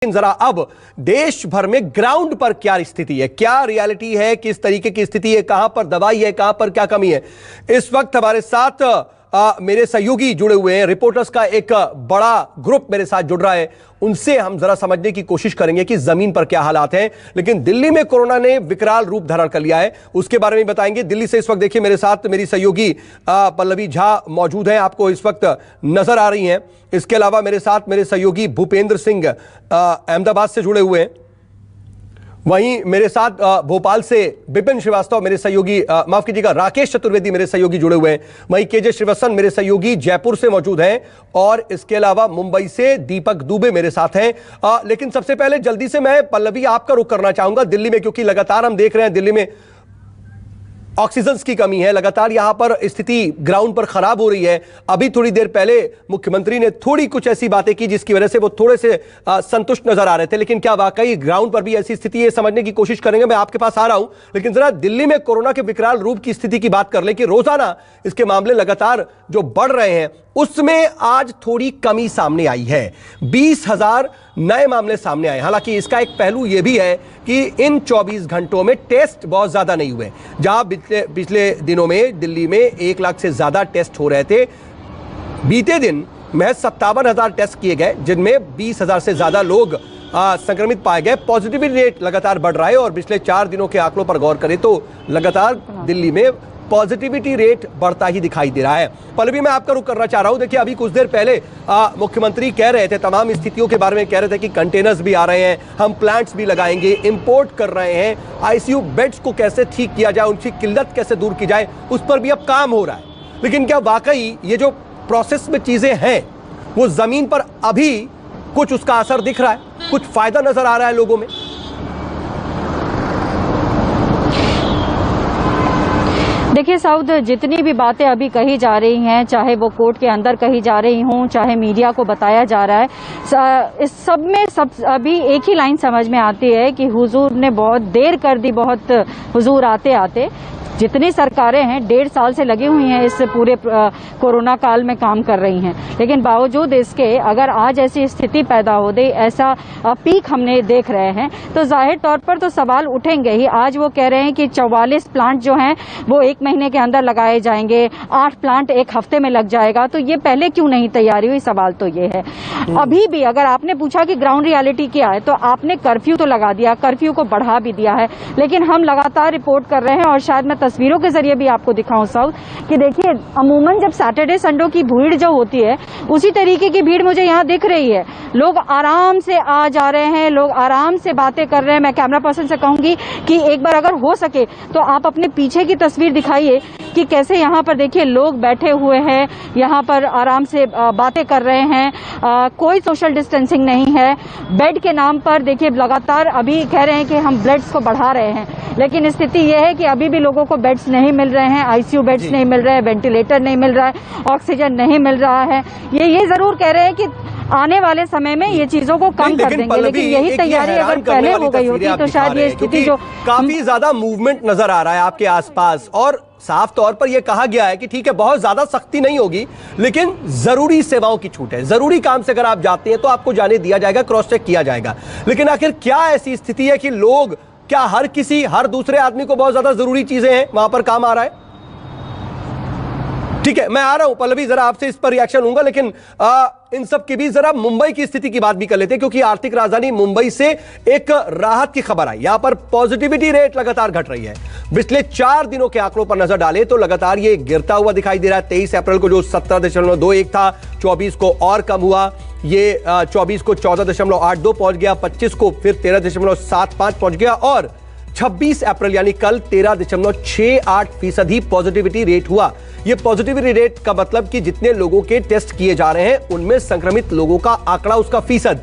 लेकिन जरा अब देश भर में ग्राउंड पर क्या स्थिति है, क्या रियलिटी है, किस तरीके की स्थिति है, कहां पर दवाई है, कहां पर क्या कमी है। इस वक्त हमारे साथ मेरे सहयोगी जुड़े हुए हैं। रिपोर्टर्स का एक बड़ा ग्रुप मेरे साथ जुड़ रहा है, उनसे हम जरा समझने की कोशिश करेंगे कि जमीन पर क्या हालात हैं। लेकिन दिल्ली में कोरोना ने विकराल रूप धारण कर लिया है, उसके बारे में बताएंगे। दिल्ली से इस वक्त देखिए मेरे साथ मेरी सहयोगी पल्लवी झा मौजूद हैं, आपको इस वक्त नजर आ रही हैं। इसके अलावा मेरे साथ मेरे सहयोगी भूपेंद्र सिंह अहमदाबाद से जुड़े हुए हैं। वहीं मेरे साथ भोपाल से विपिन श्रीवास्तव मेरे सहयोगी, माफ कीजिएगा, राकेश चतुर्वेदी मेरे सहयोगी जुड़े हुए हैं। वहीं केजे श्रीवत्सन मेरे सहयोगी जयपुर से मौजूद हैं और इसके अलावा मुंबई से दीपक दुबे मेरे साथ हैं। लेकिन सबसे पहले जल्दी से मैं पल्लवी आपका रुख करना चाहूंगा दिल्ली में, क्योंकि लगातार हम देख रहे हैं दिल्ली में ऑक्सीजन की कमी है, लगातार यहां पर स्थिति ग्राउंड पर खराब हो रही है। अभी थोड़ी देर पहले मुख्यमंत्री ने थोड़ी कुछ ऐसी बातें की जिसकी वजह से वो थोड़े से संतुष्ट नजर आ रहे थे, लेकिन क्या वाकई ग्राउंड पर भी ऐसी स्थिति है, समझने की कोशिश करेंगे। मैं आपके पास आ रहा हूं, लेकिन जरा दिल्ली में कोरोना के विकराल रूप की स्थिति की बात कर ले कि रोजाना इसके मामले लगातार जो बढ़ रहे हैं, उसमें आज थोड़ी कमी सामने आई है। 20,000 नए मामले सामने आए। हालांकि इसका एक पहलू यह भी है कि इन 24 घंटों में टेस्ट बहुत ज्यादा नहीं हुए। जहां पिछले दिनों में दिल्ली में 1 लाख से ज्यादा टेस्ट हो रहे थे, बीते दिन महज 57,000 टेस्ट किए गए, जिनमें 20,000 से ज्यादा लोग संक्रमित पाए गए। पॉजिटिविटी रेट लगातार बढ़ रहा है और पिछले 4 दिनों के आंकड़ों पर गौर करें तो लगातार दिल्ली में पॉजिटिविटी रेट बढ़ता ही दिखाई दे रहा है। पल्लवी, मैं आपका रुख करना चाह रहा हूं। देखिए, अभी कुछ देर पहले मुख्यमंत्री कह रहे थे, तमाम स्थितियों के बारे में कह रहे थे कि कंटेनर्स भी आ रहे हैं, हम प्लांट्स भी लगाएंगे, इंपोर्ट कर रहे हैं, आईसीयू बेड्स को कैसे ठीक किया जाए, उनकी किल्लत कैसे दूर की जाए, उस पर भी अब काम हो रहा है। लेकिन क्या वाकई ये जो प्रोसेस में चीजें हैं वो जमीन पर अभी कुछ उसका असर दिख रहा है, कुछ फायदा नजर आ रहा है लोगों में? देखिए साउद, जितनी भी बातें अभी कही जा रही हैं, चाहे वो कोर्ट के अंदर कही जा रही हों, चाहे मीडिया को बताया जा रहा है, इस सब में अभी एक ही लाइन समझ में आती है कि हुजूर ने बहुत देर कर दी, बहुत हुजूर आते आते। जितनी सरकारें हैं 1.5 साल से लगी हुई हैं इस पूरे कोरोना काल में काम कर रही हैं, लेकिन बावजूद इसके अगर आज ऐसी स्थिति पैदा हो गई, ऐसा पीक हमने देख रहे हैं, तो जाहिर तौर पर तो सवाल उठेंगे ही। आज वो कह रहे हैं कि 44 प्लांट जो हैं वो 1 महीने के अंदर लगाए जाएंगे, 8 प्लांट 1 हफ्ते में लग जाएगा, तो ये पहले क्यों नहीं तैयारी हुई? सवाल तो ये है। अभी भी अगर आपने पूछा कि ग्राउंड रियलिटी क्या है, तो आपने कर्फ्यू तो लगा दिया, कर्फ्यू को बढ़ा भी दिया है, लेकिन हम लगातार रिपोर्ट कर रहे हैं और शायद मैं तस्वीरों के जरिए भी आपको दिखाऊं साउथ कि देखिए, अमूमन जब सैटरडे संडे की भीड़ जो होती है, उसी तरीके की भीड़ मुझे यहाँ दिख रही है। लोग आराम से आ जा रहे हैं, लोग आराम से बातें कर रहे हैं। मैं कैमरा पर्सन से कहूंगी कि एक बार अगर हो सके तो आप अपने पीछे की तस्वीर दिखाइए कि कैसे यहाँ पर देखिए लोग बैठे हुए हैं, यहाँ पर आराम से बातें कर रहे हैं, कोई सोशल डिस्टेंसिंग नहीं है। बेड के नाम पर देखिए लगातार अभी कह रहे हैं कि हम बेड्स को बढ़ा रहे हैं, लेकिन स्थिति यह है कि अभी भी लोगों को बेड्स नहीं मिल रहे हैं, आईसीयू बेड्स नहीं मिल रहे हैं, वेंटिलेटर नहीं मिल रहा है, ऑक्सीजन नहीं मिल रहा है। ये जरूर कह रहे हैं कि आने वाले समय में ये चीजों को कम कर देंगे, लेकिन यही तैयारी अगर पहले हो गई होती तो शायद ये स्थिति जो काफी ज्यादा मूवमेंट नजर आ रहा है आपके आसपास, और साफ तौर पर यह कहा गया है कि ठीक है, बहुत ज्यादा सख्ती नहीं होगी, लेकिन जरूरी सेवाओं की छूट है। जरूरी काम से अगर आप जाते हैं तो आपको जाने दिया जाएगा, क्रॉस चेक किया जाएगा। लेकिन आखिर क्या ऐसी स्थिति है कि लोग, क्या हर दूसरे आदमी को बहुत ज्यादा जरूरी चीजें हैं, वहां पर काम आ रहा है? ठीक है, मैं आ रहा हूं पल्लवी, जरा आपसे इस पर रिएक्शन लूंगा, लेकिन इन सब के बीच जरा मुंबई की स्थिति की बात भी कर लेते हैं, क्योंकि आर्थिक राजधानी मुंबई से एक राहत की खबर आई। यहां पर पॉजिटिविटी रेट लगातार घट रही है। पिछले 4 दिनों के आंकड़ों पर नजर डालें तो लगातार ये गिरता हुआ दिखाई दे रहा है। 23 अप्रैल को जो 17.21 था, 24 को और कम हुआ, ये 24 को 14.82 पहुंच गया, 25 को फिर 13.75 पहुंच गया, और 26 अप्रैल यानी कल 13.68% पॉजिटिविटी रेट हुआ। यह पॉजिटिविटी रेट का मतलब कि जितने लोगों के टेस्ट किए जा रहे हैं उनमें संक्रमित लोगों का आंकड़ा, उसका फीसद।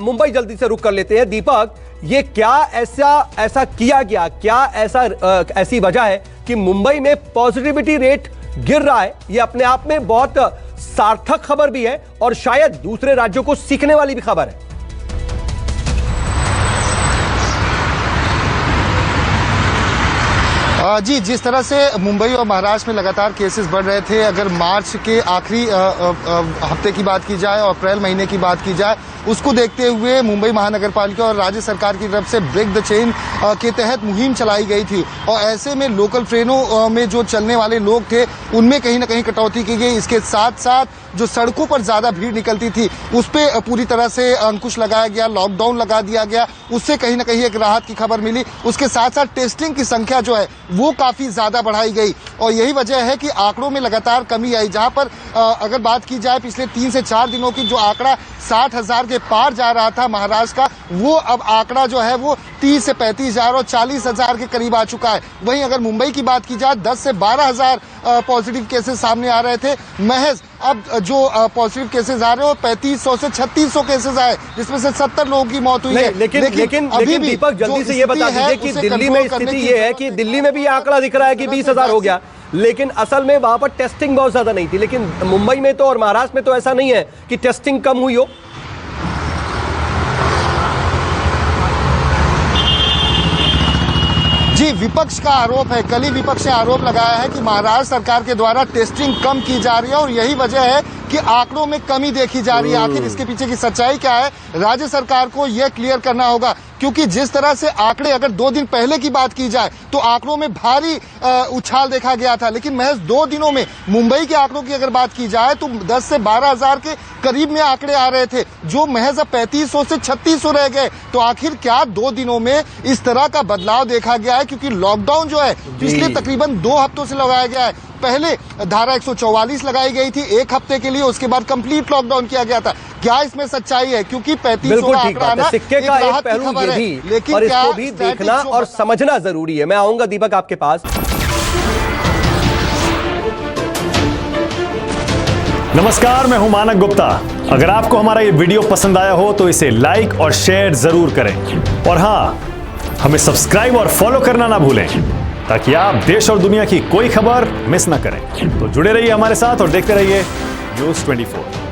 मुंबई जल्दी से रुक कर लेते हैं। दीपक, ये क्या ऐसा किया गया, क्या ऐसी वजह है कि मुंबई में पॉजिटिविटी रेट गिर रहा है? ये अपने आप में बहुत सार्थक खबर भी है और शायद दूसरे राज्यों को सीखने वाली भी खबर है। जी, जिस तरह से मुंबई और महाराष्ट्र में लगातार केसेस बढ़ रहे थे, अगर मार्च के आखिरी हफ्ते की बात की जाए और अप्रैल महीने की बात की जाए उसको देखते हुए मुंबई महानगर पालिका और राज्य सरकार की तरफ से ब्रेक द चेन के तहत मुहिम चलाई गई थी और ऐसे में लोकल ट्रेनों में जो चलने वाले लोग थे उनमें कहीं ना कहीं कटौती की गई। इसके साथ साथ जो सड़कों पर ज्यादा भीड़ निकलती थी उस पर पूरी तरह से अंकुश लगाया गया, लॉकडाउन लगा दिया गया, उससे कहीं ना कहीं एक राहत की खबर मिली। उसके साथ साथ टेस्टिंग की संख्या जो है वो काफी ज्यादा बढ़ाई गई और यही वजह है कि आंकड़ों में लगातार कमी आई। जहां पर अगर बात की जाए पिछले 3 से 4 दिनों की जो आंकड़ा 60,000 के पार जा रहा था महाराष्ट्र का, वो अब आंकड़ा जो है वो 30 से 35,000 और 40,000 के करीब आ चुका है। वहीं अगर मुंबई की बात की जाए 10 से 12,000 पॉजिटिव केसेस सामने आ रहे थे, महज अब जो पॉजिटिव केसेस आ रहे हो 3500 से 3600 केसेस आए, जिसमें से 70 लोगों की मौत हुई है। लेकिन दीपक जल्दी से ये बता दीजिए कि दिल्ली में स्थिति ये है कि दिल्ली में भी आंकड़ा दिख रहा है कि 20,000 हो गया, लेकिन असल में वहां पर टेस्टिंग बहुत ज्यादा नहीं थी। लेकिन मुंबई में तो और महाराष्ट्र में तो ऐसा नहीं है कि टेस्टिंग कम हुई हो। जी, विपक्ष का आरोप है, कल ही विपक्ष ने आरोप लगाया है कि महाराष्ट्र सरकार के द्वारा टेस्टिंग कम की जा रही है और यही वजह है कि आंकड़ों में कमी देखी जा रही है। आखिर इसके पीछे की सच्चाई क्या है, राज्य सरकार को यह क्लियर करना होगा, क्योंकि जिस तरह से आंकड़े अगर 2 दिन पहले की बात की जाए तो आंकड़ों में भारी उछाल देखा गया था, लेकिन महज 2 दिनों में मुंबई के आंकड़ों की अगर बात की जाए तो 10 से 12,000 के करीब में आंकड़े आ रहे थे, जो महज अब 3500 से 3600 रह गए। तो आखिर क्या 2 दिनों में इस तरह का बदलाव देखा गया है, क्योंकि लॉकडाउन जो है पिछले तकरीबन 2 हफ्तों से लगाया गया है। पहले धारा 144 लगाई गई थी 1 हफ्ते के लिए, उसके बाद कंप्लीट लॉकडाउन किया गया था। क्या इसमें सच्चाई है, क्योंकि 3500 का आंकड़ा आना सिक्के का एक पहलू ये भी, लेकिन और इसको भी देखना और समझना जरूरी है। मैं आऊंगा दीपक आपके पास। नमस्कार, मैं हूं मानक गुप्ता। अगर आपको हमारा ये वीडियो पसंद आया हो तो इसे लाइक और शेयर जरूर करें और हाँ, हमें सब्सक्राइब और फॉलो करना ना भूलें ताकि आप देश और दुनिया की कोई खबर मिस ना करें। तो जुड़े रहिए हमारे साथ और देखते रहिए न्यूज़ 24।